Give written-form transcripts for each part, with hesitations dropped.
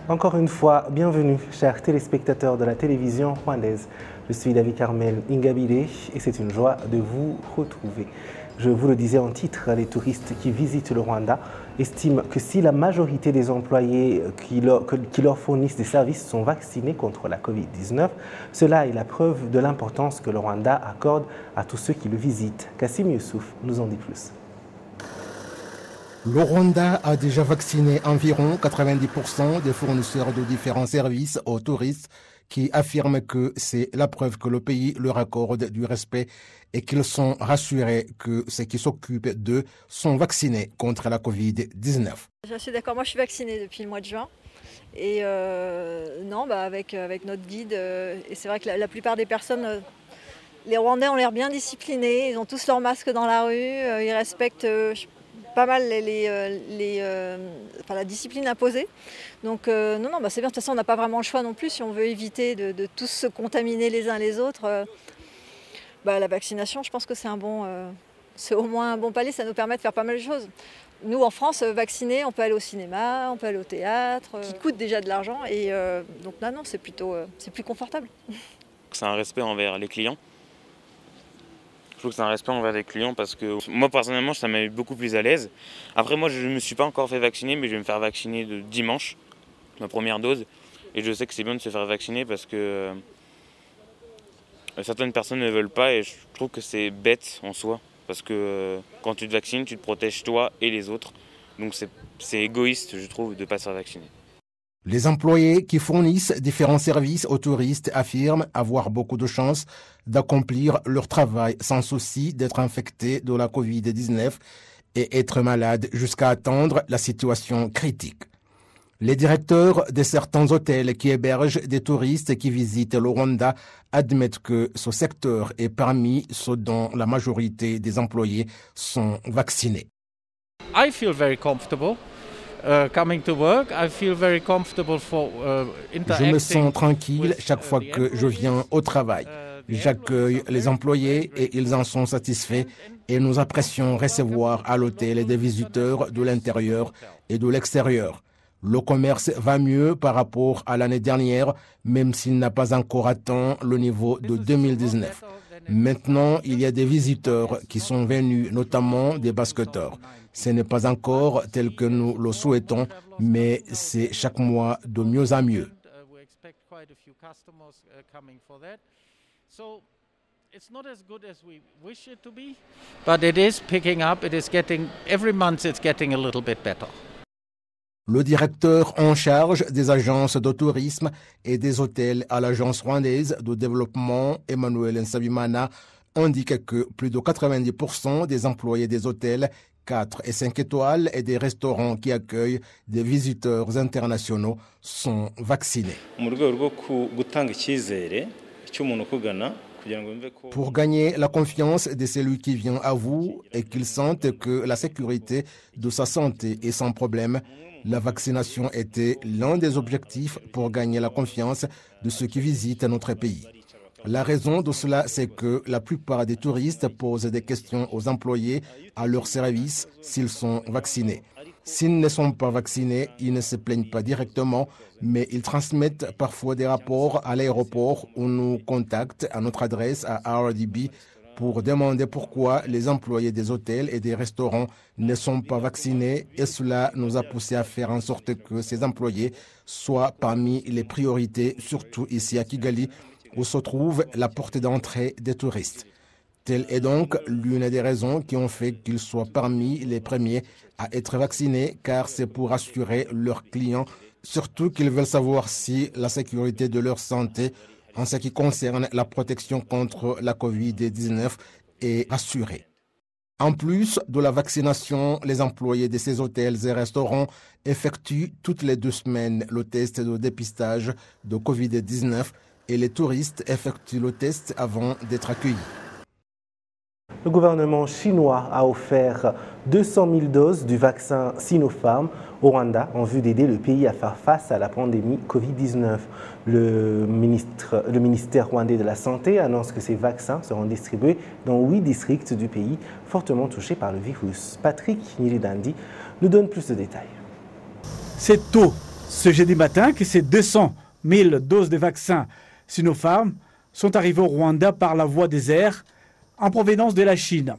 Encore une fois, bienvenue, chers téléspectateurs de la télévision rwandaise. Je suis David Carmel Ingabire et c'est une joie de vous retrouver. Je vous le disais en titre, les touristes qui visitent le Rwanda estiment que si la majorité des employés qui leur fournissent des services sont vaccinés contre la Covid-19, cela est la preuve de l'importance que le Rwanda accorde à tous ceux qui le visitent. Kassim Youssouf nous en dit plus. Le Rwanda a déjà vacciné environ 90% des fournisseurs de différents services aux touristes qui affirment que c'est la preuve que le pays leur accorde du respect et qu'ils sont rassurés que ceux qui s'occupent d'eux sont vaccinés contre la Covid-19. Je suis d'accord, moi je suis vaccinée depuis le mois de juin. Et avec notre guide, et c'est vrai que la plupart des personnes, les Rwandais ont l'air bien disciplinés, ils ont tous leur masque dans la rue, ils respectent pas mal la discipline imposée. Donc c'est bien, de toute façon on n'a pas vraiment le choix non plus si on veut éviter de tous se contaminer les uns les autres. La vaccination, je pense que c'est c'est au moins un bon palier, ça nous permet de faire pas mal de choses. Nous en France, vaccinés, on peut aller au cinéma, on peut aller au théâtre, qui coûte déjà de l'argent et donc non, c'est plus confortable. C'est un respect envers les clients. Je trouve que c'est un respect envers les clients parce que moi personnellement ça m'a mis beaucoup plus à l'aise. Après moi je ne me suis pas encore fait vacciner mais je vais me faire vacciner dimanche, ma première dose. Et je sais que c'est bien de se faire vacciner parce que certaines personnes ne veulent pas et je trouve que c'est bête en soi. Parce que quand tu te vaccines, tu te protèges toi et les autres. Donc c'est égoïste je trouve de ne pas se faire vacciner. Les employés qui fournissent différents services aux touristes affirment avoir beaucoup de chances d'accomplir leur travail sans souci d'être infectés de la Covid-19 et être malades jusqu'à atteindre la situation critique. Les directeurs de certains hôtels qui hébergent des touristes qui visitent le Rwanda admettent que ce secteur est parmi ceux dont la majorité des employés sont vaccinés. I feel very comfortable. Coming to work, I feel very comfortable for Je me sens tranquille chaque fois que je viens au travail. J'accueille les employés et ils en sont satisfaits et nous apprécions recevoir à l'hôtel des visiteurs de l'intérieur et de l'extérieur. Le commerce va mieux par rapport à l'année dernière, même s'il n'a pas encore atteint le niveau de 2019. Maintenant, il y a des visiteurs qui sont venus, notamment des basketteurs. Ce n'est pas encore tel que nous le souhaitons, mais c'est chaque mois de mieux en mieux. It's not as good as we wish it to be, but it is picking up. It is getting, every month it's getting a little bit better. Le directeur en charge des agences de tourisme et des hôtels à l'agence rwandaise de développement, Emmanuel Nsabimana, indique que plus de 90% des employés des hôtels 4 et 5 étoiles et des restaurants qui accueillent des visiteurs internationaux sont vaccinés. Pour gagner la confiance de celui qui vient à vous et qu'il sente que la sécurité de sa santé est sans problème, la vaccination était l'un des objectifs pour gagner la confiance de ceux qui visitent notre pays. La raison de cela, c'est que la plupart des touristes posent des questions aux employés à leur service s'ils sont vaccinés. S'ils ne sont pas vaccinés, ils ne se plaignent pas directement, mais ils transmettent parfois des rapports à l'aéroport ou nous contactent à notre adresse à RDB pour demander pourquoi les employés des hôtels et des restaurants ne sont pas vaccinés et cela nous a poussé à faire en sorte que ces employés soient parmi les priorités, surtout ici à Kigali, où se trouve la porte d'entrée des touristes. Telle est donc l'une des raisons qui ont fait qu'ils soient parmi les premiers à être vaccinés, car c'est pour assurer leurs clients, surtout qu'ils veulent savoir si la sécurité de leur santé en ce qui concerne la protection contre la Covid-19 est assurée. En plus de la vaccination, les employés de ces hôtels et restaurants effectuent toutes les 2 semaines le test de dépistage de Covid-19 et les touristes effectuent le test avant d'être accueillis. Le gouvernement chinois a offert 200 000 doses du vaccin Sinopharm au Rwanda en vue d'aider le pays à faire face à la pandémie Covid-19. Le ministère rwandais de la Santé annonce que ces vaccins seront distribués dans 8 districts du pays fortement touchés par le virus. Patrick Nilidandi nous donne plus de détails. Cette eau Ce jeudi matin, que ces 200 000 doses de vaccins Sinopharm sont arrivées au Rwanda par la voie des airs en provenance de la Chine.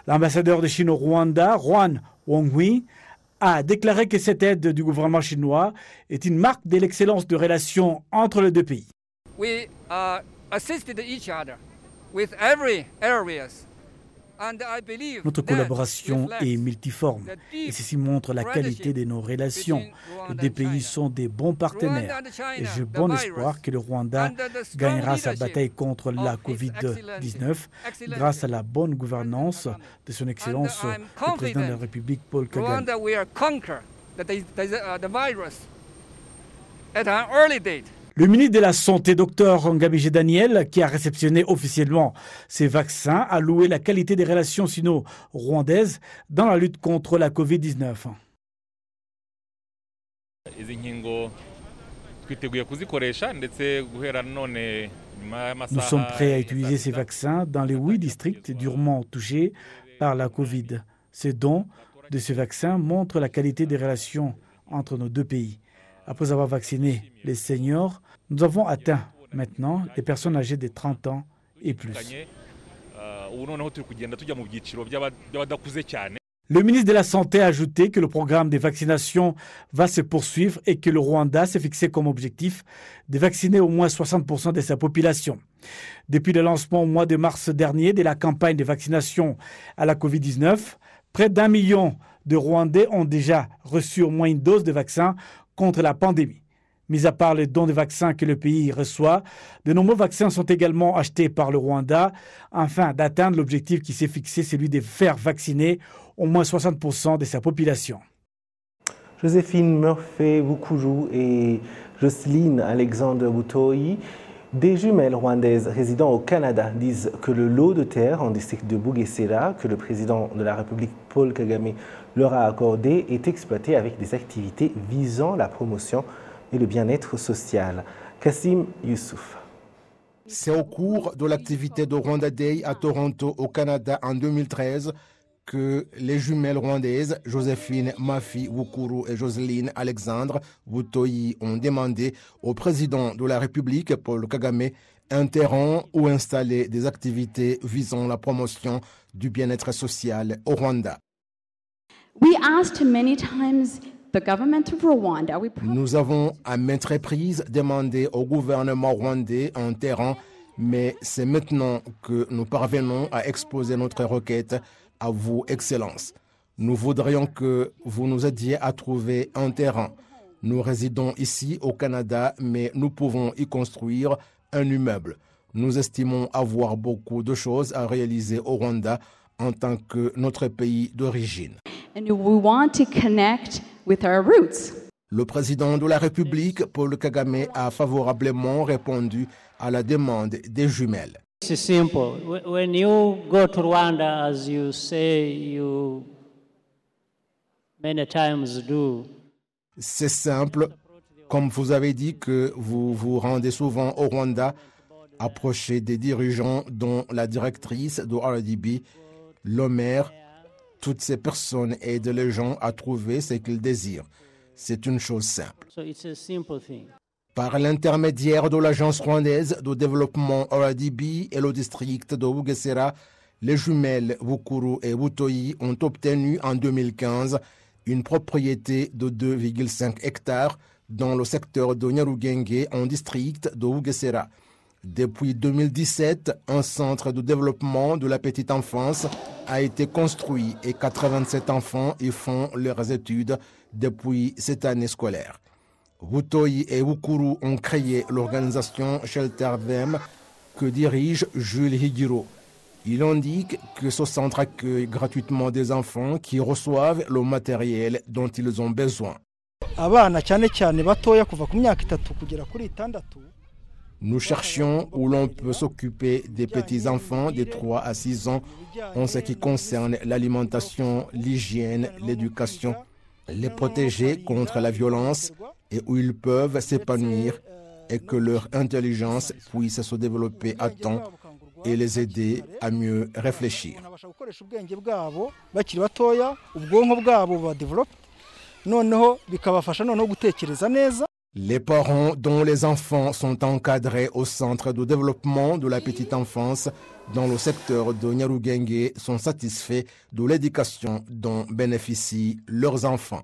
L'ambassadeur de Chine au Rwanda, Juan Wonghui, a déclaré que cette aide du gouvernement chinois est une marque de l'excellence de relations entre les deux pays. We assisted each other with every areas. Notre collaboration est multiforme et ceci montre la qualité de nos relations. Les deux pays sont des bons partenaires et j'ai bon espoir que le Rwanda gagnera sa bataille contre la Covid-19 grâce à la bonne gouvernance de son Excellence le président de la République Paul Kagame. Le ministre de la Santé, Dr Ngabije Daniel, qui a réceptionné officiellement ces vaccins, a loué la qualité des relations sino-rwandaises dans la lutte contre la Covid-19. Nous sommes prêts à utiliser ces vaccins dans les 8 districts durement touchés par la Covid. Ce don de ces vaccins montre la qualité des relations entre nos deux pays. Après avoir vacciné les seniors, nous avons atteint maintenant les personnes âgées de 30 ans et plus. Le ministre de la Santé a ajouté que le programme de vaccination va se poursuivre et que le Rwanda s'est fixé comme objectif de vacciner au moins 60% de sa population. Depuis le lancement au mois de mars dernier de la campagne de vaccination à la Covid-19, près d'1 million de Rwandais ont déjà reçu au moins une dose de vaccin contre la pandémie. Mis à part les dons de vaccins que le pays reçoit, de nombreux vaccins sont également achetés par le Rwanda afin d'atteindre l'objectif qui s'est fixé, celui de faire vacciner au moins 60% de sa population. Joséphine Murphy-Wukourou et Jocelyne Alexandre Butoyi, des jumelles rwandaises résidant au Canada, disent que le lot de terre en district de Bugesera, que le président de la République Paul Kagame leur a accordé, est exploité avec des activités visant la promotion et le bien-être social. Kassim Youssouf. C'est au cours de l'activité de Rwanda Day à Toronto, au Canada, en 2013, que les jumelles rwandaises, Joséphine Murphy-Wukourou et Jocelyne Alexandre Butoyi, ont demandé au président de la République, Paul Kagame, un terrain où installer des activités visant la promotion du bien-être social au Rwanda. Nous avons à maintes reprises demandé au gouvernement rwandais un terrain, mais c'est maintenant que nous parvenons à exposer notre requête à vous, Excellences. Nous voudrions que vous nous aidiez à trouver un terrain. Nous résidons ici au Canada, mais nous pouvons y construire un immeuble. Nous estimons avoir beaucoup de choses à réaliser au Rwanda en tant que notre pays d'origine. Le président de la République, Paul Kagame, a favorablement répondu à la demande des jumelles. C'est simple. When you go to Rwanda, as you say you many times do. C'est simple. Comme vous avez dit que vous vous rendez souvent au Rwanda, approchez des dirigeants dont la directrice de RDB, le maire, toutes ces personnes aident les gens à trouver ce qu'ils désirent. C'est une chose simple. So it's a simple thing. Par l'intermédiaire de l'Agence rwandaise de développement RDB et le district de Bugesera, les jumelles Wukourou et Butoyi ont obtenu en 2015 une propriété de 2,5 hectares dans le secteur de Nyarugenge en district de Bugesera. Depuis 2017, un centre de développement de la petite enfance a été construit et 87 enfants y font leurs études depuis cette année scolaire. Butoyi et Wukourou ont créé l'organisation Shelter Them que dirige Jules Higiro. Il indique que ce centre accueille gratuitement des enfants qui reçoivent le matériel dont ils ont besoin. Nous cherchions où l'on peut s'occuper des petits-enfants de 3 à 6 ans en ce qui concerne l'alimentation, l'hygiène, l'éducation, les protéger contre la violence et où ils peuvent s'épanouir et que leur intelligence puisse se développer à temps et les aider à mieux réfléchir. Les parents dont les enfants sont encadrés au centre de développement de la petite enfance dans le secteur de Nyarugenge sont satisfaits de l'éducation dont bénéficient leurs enfants.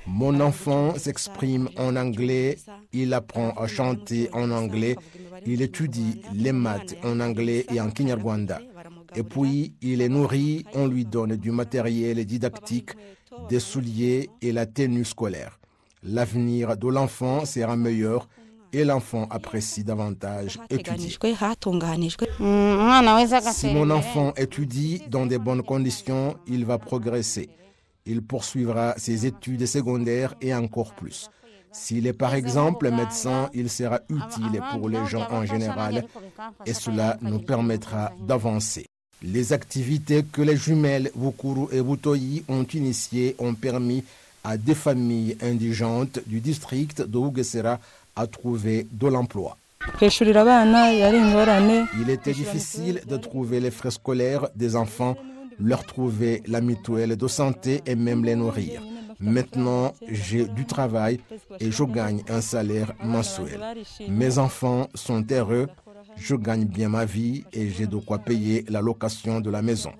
Mon enfant s'exprime en anglais, il apprend à chanter en anglais, il étudie les maths en anglais et en kinyarwanda. Et puis, il est nourri, on lui donne du matériel didactique, des souliers et la tenue scolaire. L'avenir de l'enfant sera meilleur et l'enfant apprécie davantage étudier. Si mon enfant étudie dans de bonnes conditions, il va progresser. Il poursuivra ses études secondaires et encore plus. S'il est par exemple médecin, il sera utile pour les gens en général et cela nous permettra d'avancer. Les activités que les jumelles Bukuru et Butoyi ont initiées ont permis à des familles indigentes du district de Bugesera à trouver de l'emploi. Il était difficile de trouver les frais scolaires des enfants, leur trouver la mutuelle de santé et même les nourrir. Maintenant, j'ai du travail et je gagne un salaire mensuel. Mes enfants sont heureux, je gagne bien ma vie et j'ai de quoi payer la location de la maison.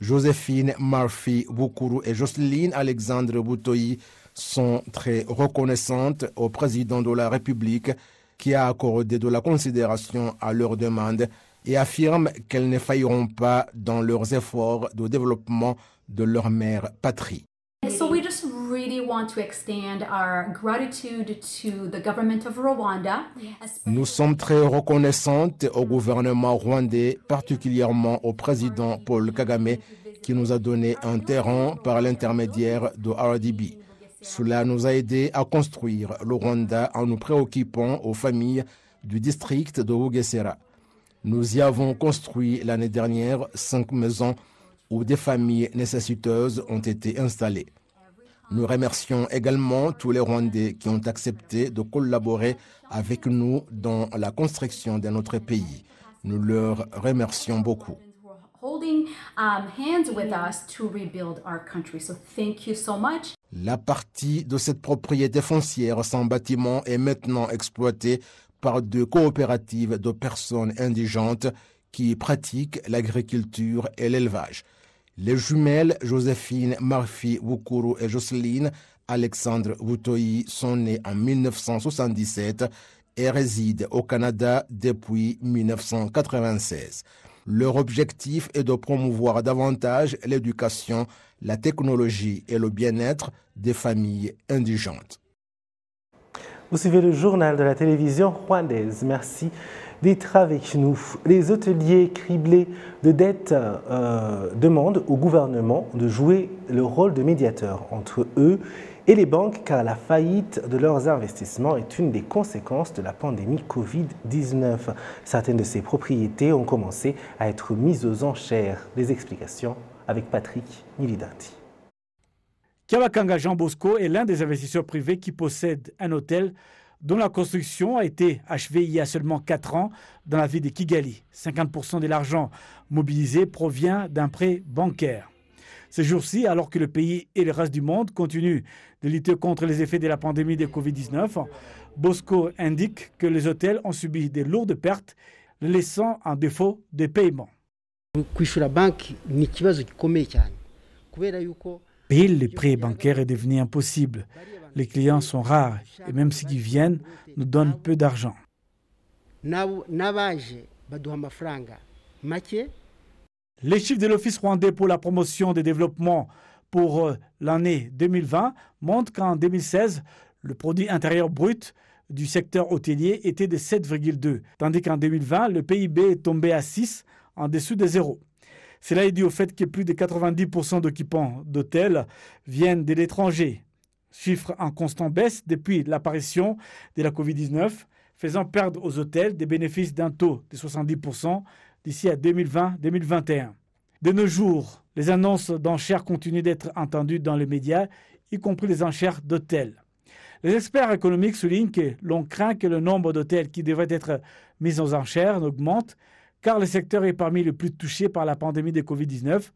Joséphine Murphy Bukuru et Jocelyne Alexandre Butoyi sont très reconnaissantes au président de la République qui a accordé de la considération à leurs demandes et affirment qu'elles ne failleront pas dans leurs efforts de développement de leur mère patrie. So we just really want to extend our gratitude to the government of Rwanda. Nous sommes très reconnaissantes au gouvernement rwandais, particulièrement au président Paul Kagame, qui nous a donné un terrain par l'intermédiaire de RDB. Cela nous a aidé à construire le Rwanda en nous préoccupant aux familles du district de Bugesera. Nous y avons construit l'année dernière 5 maisons où des familles nécessiteuses ont été installées. Nous remercions également tous les Rwandais qui ont accepté de collaborer avec nous dans la construction de notre pays. Nous leur remercions beaucoup. La partie de cette propriété foncière sans bâtiment est maintenant exploitée par 2 coopératives de personnes indigentes qui pratiquent l'agriculture et l'élevage. Les jumelles Joséphine Murphy Bukuru et Jocelyne Alexandre Butoyi sont nées en 1977 et résident au Canada depuis 1996. Leur objectif est de promouvoir davantage l'éducation, la technologie et le bien-être des familles indigentes. Vous suivez le journal de la télévision rwandaise. Merci d'être avec nous. Les hôteliers criblés de dettes demandent au gouvernement de jouer le rôle de médiateur entre eux et les banques car la faillite de leurs investissements est une des conséquences de la pandémie Covid-19. Certaines de ces propriétés ont commencé à être mises aux enchères. Des explications avec Patrick Milidanti. Kiabakanga Jean Bosco est l'un des investisseurs privés qui possède un hôtel dont la construction a été achevée il y a seulement 4 ans dans la ville de Kigali. 50% de l'argent mobilisé provient d'un prêt bancaire. Ces jours-ci, alors que le pays et le reste du monde continuent de lutter contre les effets de la pandémie de Covid-19, Bosco indique que les hôtels ont subi de lourdes pertes, les laissant en défaut de paiement. Payer les prêts bancaires est devenu impossible. Les clients sont rares et même ceux qui viennent nous donnent peu d'argent. Les chiffres de l'Office rwandais pour la promotion des développements pour l'année 2020 montrent qu'en 2016, le produit intérieur brut du secteur hôtelier était de 7,2, tandis qu'en 2020, le PIB est tombé à 6, en dessous de 0. Cela est dû au fait que plus de 90% d'occupants d'hôtels viennent de l'étranger. Chiffre en constante baisse depuis l'apparition de la Covid-19, faisant perdre aux hôtels des bénéfices d'un taux de 70% d'ici à 2020-2021. De nos jours, les annonces d'enchères continuent d'être entendues dans les médias, y compris les enchères d'hôtels. Les experts économiques soulignent que l'on craint que le nombre d'hôtels qui devraient être mis aux enchères n'augmente, car le secteur est parmi les plus touchés par la pandémie de Covid-19,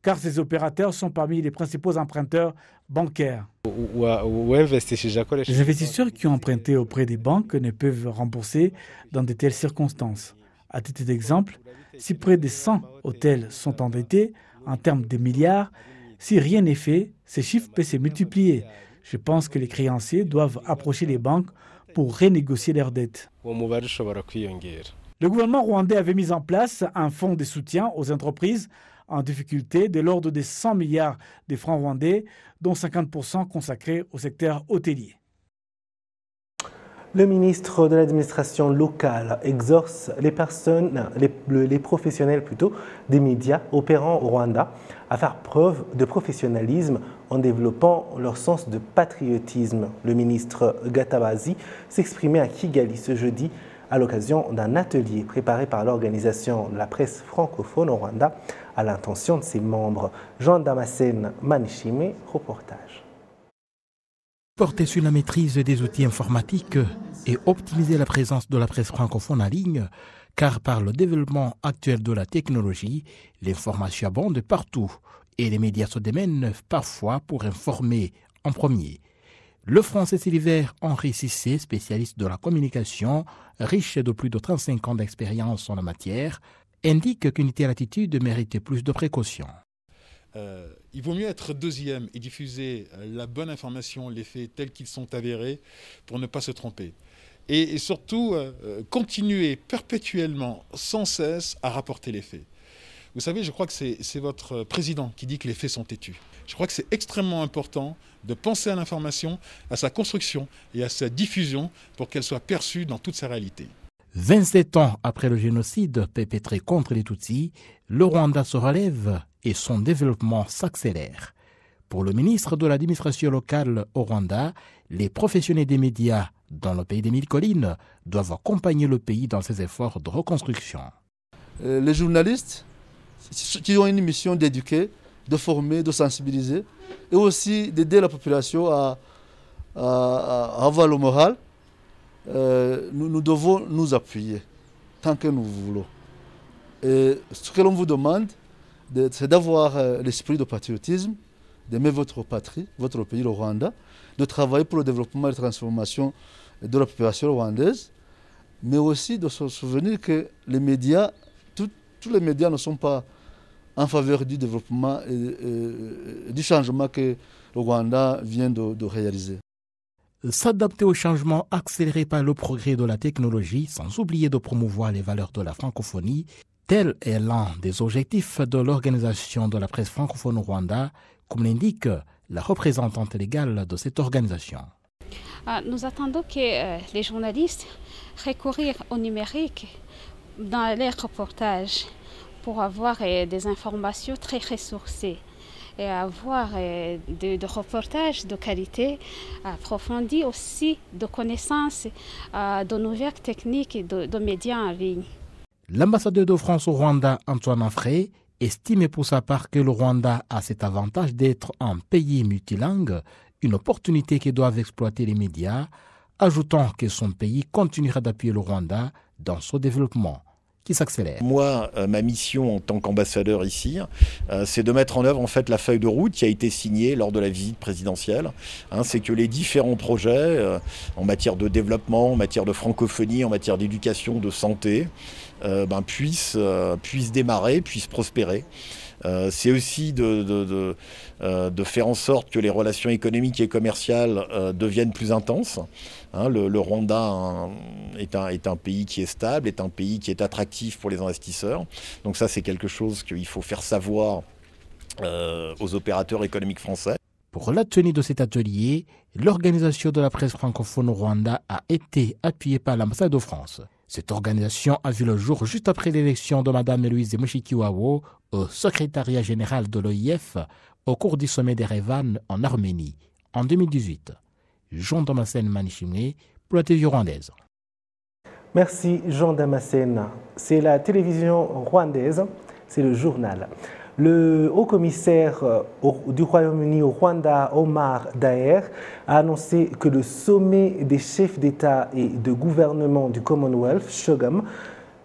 car ces opérateurs sont parmi les principaux emprunteurs bancaires. Les investisseurs qui ont emprunté auprès des banques ne peuvent rembourser dans de telles circonstances. À titre d'exemple, si près de 100 hôtels sont endettés en termes de milliards, si rien n'est fait, ces chiffres peuvent se multiplier. Je pense que les créanciers doivent approcher les banques pour renégocier leurs dettes. Le gouvernement rwandais avait mis en place un fonds de soutien aux entreprises en difficulté de l'ordre de 100 milliards de francs rwandais, dont 50% consacrés au secteur hôtelier. Le ministre de l'administration locale exhorce les professionnels des médias opérant au Rwanda à faire preuve de professionnalisme en développant leur sens de patriotisme. Le ministre Gatabazi s'exprimait à Kigali ce jeudi à l'occasion d'un atelier préparé par l'organisation de la presse francophone au Rwanda à l'intention de ses membres. Jean Damascène Manishime, reportage. Porter sur la maîtrise des outils informatiques et optimiser la présence de la presse francophone en ligne, car par le développement actuel de la technologie, l'information abonde partout et les médias se démènent parfois pour informer en premier. Le français Sylvain Henri Cissé, spécialiste de la communication, riche de plus de 35 ans d'expérience en la matière, indique qu'une telle attitude mérite plus de précautions. Il vaut mieux être deuxième et diffuser la bonne information, les faits tels qu'ils sont avérés pour ne pas se tromper. Et surtout, continuer perpétuellement, sans cesse, à rapporter les faits. Vous savez, je crois que c'est votre président qui dit que les faits sont têtus. Je crois que c'est extrêmement important de penser à l'information, à sa construction et à sa diffusion pour qu'elle soit perçue dans toute sa réalité. 27 ans après le génocide perpétré contre les Tutsis, le Rwanda se relève et son développement s'accélère. Pour le ministre de l'administration locale au Rwanda, les professionnels des médias dans le pays des mille collines doivent accompagner le pays dans ses efforts de reconstruction. Les journalistes qui ont une mission d'éduquer, de former, de sensibiliser et aussi d'aider la population à avoir le moral, nous devons nous appuyer tant que nous voulons. Et ce que l'on vous demande, c'est d'avoir l'esprit de patriotisme, d'aimer votre patrie, votre pays, le Rwanda, de travailler pour le développement et la transformation de la population rwandaise, mais aussi de se souvenir que les médias, tous les médias ne sont pas en faveur du développement et du changement que le Rwanda vient de réaliser. S'adapter au changement accéléré par le progrès de la technologie, sans oublier de promouvoir les valeurs de la francophonie, tel est l'un des objectifs de l'organisation de la presse francophone au Rwanda, comme l'indique la représentante légale de cette organisation. Nous attendons que les journalistes recourent au numérique dans les reportages pour avoir des informations très ressourcées et avoir des reportages de qualité approfondis, aussi de connaissances de nouvelles techniques de médias en ligne. L'ambassadeur de France au Rwanda, Antoine Anfray, estime pour sa part que le Rwanda a cet avantage d'être un pays multilingue, une opportunité que doivent exploiter les médias, ajoutant que son pays continuera d'appuyer le Rwanda dans son développement qui s'accélère. Moi, ma mission en tant qu'ambassadeur ici, c'est de mettre en œuvre en fait la feuille de route qui a été signée lors de la visite présidentielle. C'est que les différents projets en matière de développement, en matière de francophonie, en matière d'éducation, de santé, puissent démarrer, puissent prospérer. C'est aussi de faire en sorte que les relations économiques et commerciales deviennent plus intenses. Le Rwanda est un pays qui est stable, est un pays qui est attractif pour les investisseurs. Donc ça, c'est quelque chose qu'il faut faire savoir aux opérateurs économiques français. Pour la tenue de cet atelier, l'organisation de la presse francophone au Rwanda a été appuyée par l'ambassade de France. Cette organisation a vu le jour juste après l'élection de Mme Louise Mushikiwabo au secrétariat général de l'OIF au cours du sommet d'Erevan en Arménie en 2018. Jean Damascène Manishime pour la télévision rwandaise. Merci Jean Damascène. C'est la télévision rwandaise, c'est le journal. Le haut-commissaire du Royaume-Uni au Rwanda, Omar Daher, a annoncé que le sommet des chefs d'État et de gouvernement du Commonwealth, SHOGM,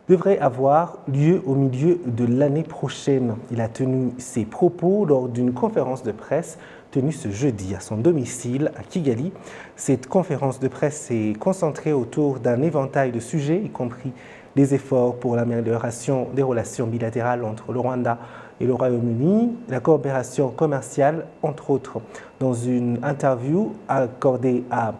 devrait avoir lieu au milieu de l'année prochaine. Il a tenu ses propos lors d'une conférence de presse tenue ce jeudi à son domicile à Kigali. Cette conférence de presse s'est concentrée autour d'un éventail de sujets, y compris les efforts pour l'amélioration des relations bilatérales entre le Rwanda et le Royaume-Uni, la coopération commerciale, entre autres. Dans une interview accordée à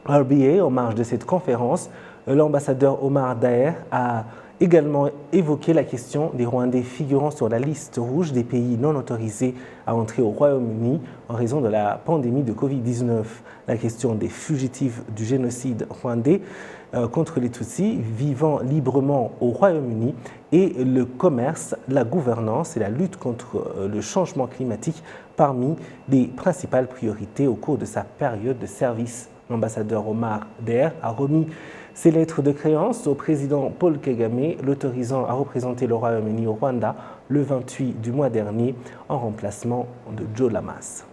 RBA en marge de cette conférence, l'ambassadeur Omar Daher a également évoqué la question des Rwandais figurant sur la liste rouge des pays non autorisés à entrer au Royaume-Uni en raison de la pandémie de Covid-19. La question des fugitifs du génocide rwandais contre les Tutsis vivant librement au Royaume-Uni et le commerce, la gouvernance et la lutte contre le changement climatique parmi les principales priorités au cours de sa période de service. L'ambassadeur Omar Daher a remis ses lettres de créance au président Paul Kagame, l'autorisant à représenter le Royaume-Uni au Rwanda le 28 du mois dernier en remplacement de Joe Lamas.